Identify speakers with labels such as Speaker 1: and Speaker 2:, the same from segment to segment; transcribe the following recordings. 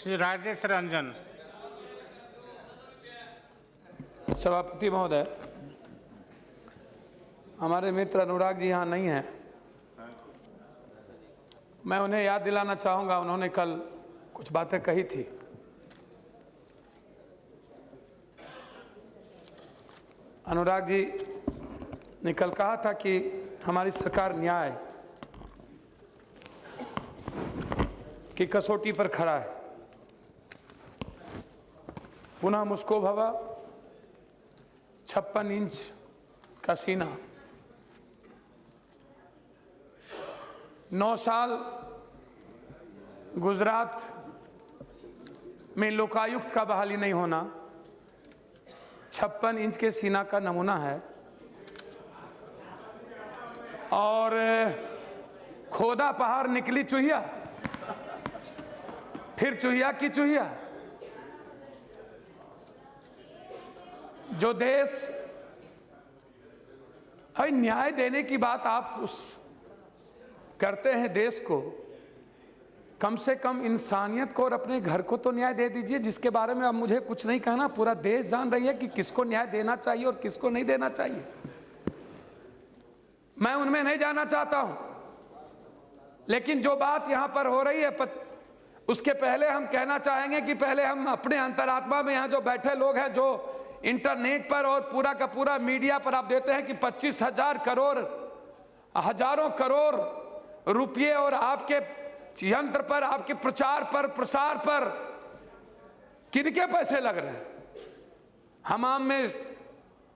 Speaker 1: श्री राजेश रंजन।
Speaker 2: सभापति महोदय, हमारे मित्र अनुराग जी यहाँ नहीं हैं। मैं उन्हें याद दिलाना चाहूँगा, उन्होंने कल कुछ बातें कही थी। अनुराग जी ने कल कहा था कि हमारी सरकार न्याय की कसौटी पर खड़ा है। पुनः मुझको भवा 56 इंच का सीना, 9 साल गुजरात में लोकायुक्त का बहाली नहीं होना 56 इंच के सीना का नमूना है। और खोदा पहाड़ निकली चूहिया, फिर चूहिया की चूहिया। जो देश न्याय देने की बात आप उस करते हैं देश को, कम से कम इंसानियत को और अपने घर को तो न्याय दे दीजिए, जिसके बारे में अब मुझे कुछ नहीं कहना। पूरा देश जान रही है कि किसको न्याय देना चाहिए और किसको नहीं देना चाहिए। मैं उनमें नहीं जाना चाहता हूं, लेकिन जो बात यहां पर हो रही है उसके पहले हम कहना चाहेंगे कि पहले हम अपने अंतरात्मा में, यहां जो बैठे लोग हैं, जो इंटरनेट पर और पूरा का पूरा मीडिया पर आप देते हैं कि 25,000 करोड़, हजारों करोड़ रुपये और आपके यंत्र पर, आपके प्रचार पर, प्रसार पर किनके पैसे लग रहे हैं? हमाम में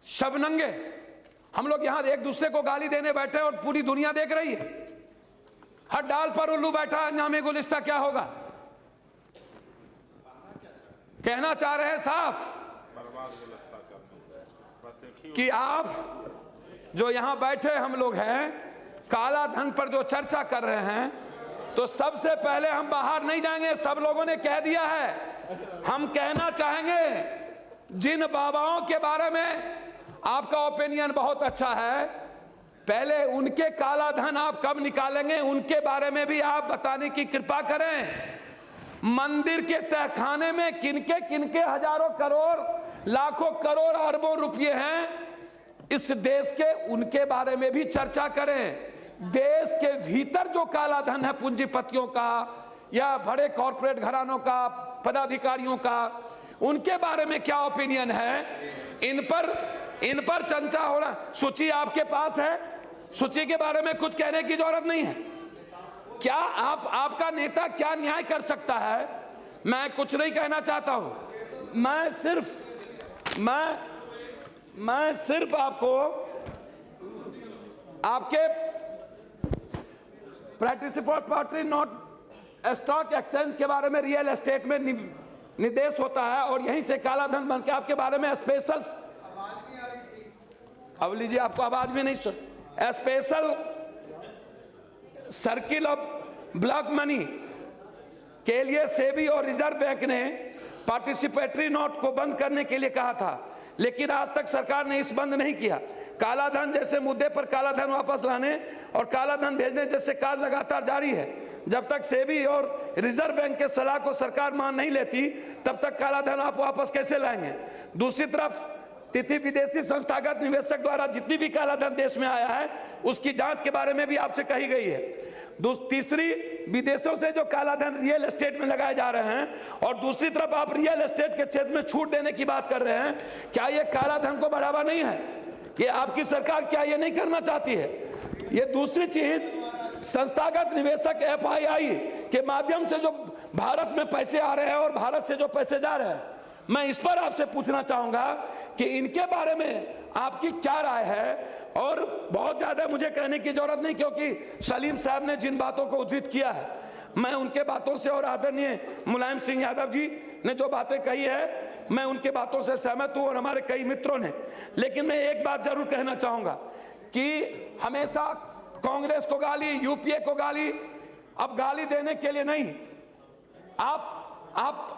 Speaker 2: शबनंगे हम लोग यहां एक दूसरे को गाली देने बैठे और पूरी दुनिया देख रही है। हर डाल पर उल्लू बैठा, अंजामे गुलिस्ता क्या होगा? कहना चाह रहे हैं साफ कि आप जो यहां बैठे हम लोग हैं, काला धन पर जो चर्चा कर रहे हैं, तो सबसे पहले हम बाहर नहीं जाएंगे। सब लोगों ने कह दिया है। हम कहना चाहेंगे जिन बाबाओं के बारे में आपका ओपिनियन बहुत अच्छा है, पहले उनके काला धन आप कब निकालेंगे, उनके बारे में भी आप बताने की कृपा करें। मंदिर के तहखाने में किनके किनके हजारों करोड़, लाखों करोड़, अरबों रुपए हैं इस देश के, उनके बारे में भी चर्चा करें। देश के भीतर जो काला धन है पूंजीपतियों का या बड़े कॉर्पोरेट घरानों का, पदाधिकारियों का, उनके बारे में क्या ओपिनियन है? इन पर चर्चा हो रहा। सूची आपके पास है, सूची के बारे में कुछ कहने की जरूरत नहीं है। क्या आपका नेता क्या न्याय कर सकता है? मैं कुछ नहीं कहना चाहता हूं। मैं सिर्फ आपको आपके पार्टिसिपेटरी नोट स्टॉक एक्सचेंज के बारे में, रियल एस्टेट में निर्देश होता है और यहीं से काला धन बन के आपके बारे में स्पेशल, अब लीजिए आपको आवाज भी नहीं सुन, special circle of black money के लिए सेबी और रिजर्व बैंक ने पार्टिसिपेटरी नोट को बंद करने के लिए कहा था, लेकिन आज तक सरकार ने इस बंद नहीं किया। काला धन जैसे मुद्दे पर काला धन वापस लाने और काला धन भेजने जैसे कार्य लगातार जारी है। जब तक सेबी और रिजर्व बैंक के सलाह को सरकार मान नहीं लेती, तब तक काला धन आप वापस कैसे लाएंगे? दूसरी तरफ तिथि विदेशी संस्थागत निवेशक द्वारा जितनी भी काला धन देश में आया है, उसकी जांच के बारे में भी आपसे कही गई है। तीसरी, विदेशों से जो काला धन रियल एस्टेट में लगाए जा रहे हैं और दूसरी तरफ आप रियल एस्टेट के क्षेत्र में छूट देने की बात कर रहे हैं। क्या ये काला धन को बढ़ावा नहीं है? ये आपकी सरकार क्या ये नहीं करना चाहती है? ये दूसरी चीज, संस्थागत निवेशक FII के माध्यम से जो भारत में पैसे आ रहे हैं और भारत से जो पैसे जा रहे हैं, मैं इस पर आपसे पूछना चाहूंगा कि इनके बारे में आपकी क्या राय है? और बहुत ज्यादा मुझे कहने की जरूरत नहीं, क्योंकि सलीम साहब ने जिन बातों को उद्धृत किया है, मैं उनके बातों से, और आदरणीय मुलायम सिंह यादव जी ने जो बातें कही है, मैं उनके बातों से सहमत हूं और हमारे कई मित्रों ने। लेकिन मैं एक बात जरूर कहना चाहूंगा कि हमेशा कांग्रेस को गाली, यूपीए को गाली, अब गाली देने के लिए नहीं, आप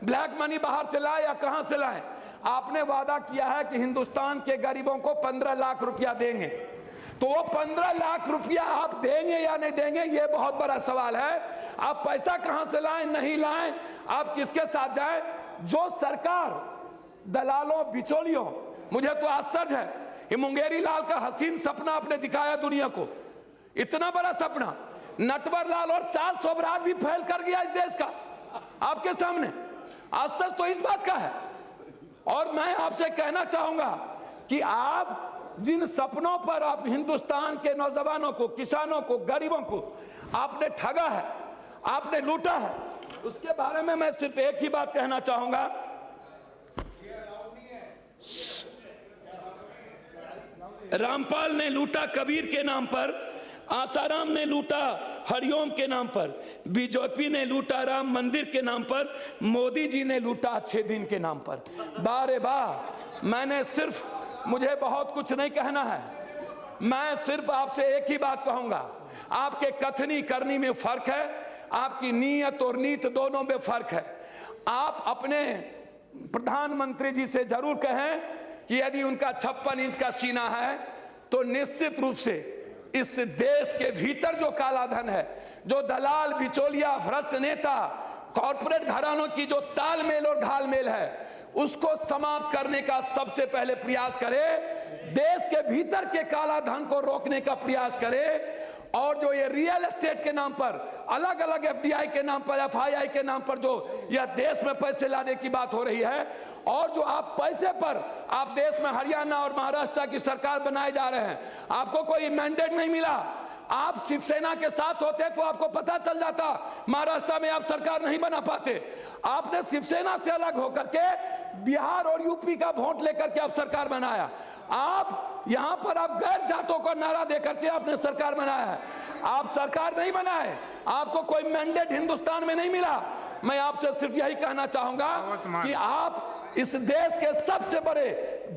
Speaker 2: ब्लैक मनी बाहर से लाए या कहां से लाए? आपने वादा किया है कि हिंदुस्तान के गरीबों को 15 लाख रुपया देंगे। तो वो 15 लाख रुपया आप देंगे या नहीं देंगे, ये बहुत बड़ा सवाल है। आप पैसा कहां से लाएं, नहीं लाएं, आप किसके साथ जाएं? जो सरकार दलालों बिचौलियों, मुझे तो आश्चर्य है, ये मुंगेरी लाल का हसीन सपना आपने दिखाया दुनिया को, इतना बड़ा सपना नटवर लाल और चार सोबराज भी फैल कर गया इस देश का आपके सामने। आश्चर्य तो इस बात का है। और मैं आपसे कहना चाहूंगा कि आप जिन सपनों पर आप हिंदुस्तान के नौजवानों को, किसानों को, गरीबों को आपने ठगा है, आपने लूटा है, उसके बारे में मैं सिर्फ एक ही बात कहना चाहूंगा। रामपाल ने लूटा कबीर के नाम पर, आसाराम ने लूटा हरिओम के नाम पर, बीजेपी ने लूटा राम मंदिर के नाम पर, मोदी जी ने लूटा अच्छे दिन के नाम पर। बारे वाह, मैंने सिर्फ, मुझे बहुत कुछ नहीं कहना है, मैं सिर्फ आपसे एक ही बात कहूंगा, आपके कथनी करनी में फर्क है, आपकी नीयत और नीत दोनों में फर्क है। आप अपने प्रधानमंत्री जी से जरूर कहें कि यदि उनका 56 इंच का सीना है तो निश्चित रूप से इस देश के भीतर जो काला धन है, जो दलाल बिचौलिया भ्रष्ट नेता कॉर्पोरेट घरानों की जो तालमेल और ढालमेल है, उसको समाप्त करने का सबसे पहले प्रयास करे, देश के भीतर के काला धन को रोकने का प्रयास करे। और जो ये रियल एस्टेट के नाम पर, अलग अलग एफडीआई के नाम पर, एफआईआई के नाम पर जो यह देश में पैसे लाने की बात हो रही है, और जो आप पैसे पर आप देश में हरियाणा और महाराष्ट्र की सरकार बनाए जा रहे हैं, आपको कोई मैंडेट नहीं मिला। आप शिवसेना के साथ होते तो आपको पता चल जाता, महाराष्ट्र में आप सरकार नहीं बना पाते। आपने शिवसेना से अलग होकर के बिहार और यूपी का वोट लेकर के आप सरकार बनाया। आप यहां पर आप गैर जातों को नारा देकर के आपने सरकार बनाया है। आप सरकार नहीं बनाए, आपको कोई मैंडेट हिंदुस्तान में नहीं मिला। मैं आपसे सिर्फ यही कहना चाहूंगा कि आप इस देश के सबसे बड़े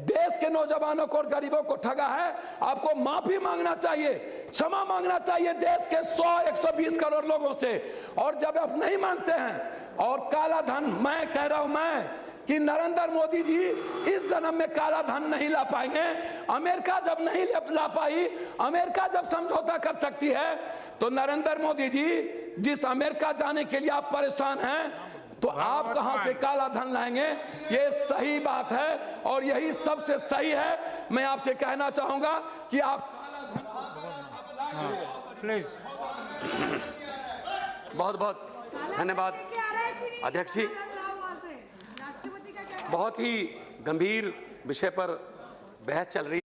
Speaker 2: देश के नौजवानों को और गरीबों को ठगा है। आपको माफी मांगना चाहिए, क्षमा मांगना चाहिए देश के 100-120 करोड़ लोगों से। और जब आप नहीं मानते हैं और काला धन, मैं कह रहा हूं मैं कि नरेंद्र मोदी जी इस जन्म में काला धन नहीं ला पाएंगे। अमेरिका जब नहीं ला पाई, अमेरिका जब समझौता कर सकती है, तो नरेंद्र मोदी जी जिस अमेरिका जाने के लिए आप परेशान हैं, तो आप कहां से काला धन लाएंगे? ये सही बात है और यही सबसे सही है। मैं आपसे कहना चाहूंगा कि आप काला धन,
Speaker 1: बहुत बहुत धन्यवाद अध्यक्ष जी। बहुत ही गंभीर विषय पर बहस चल रही है।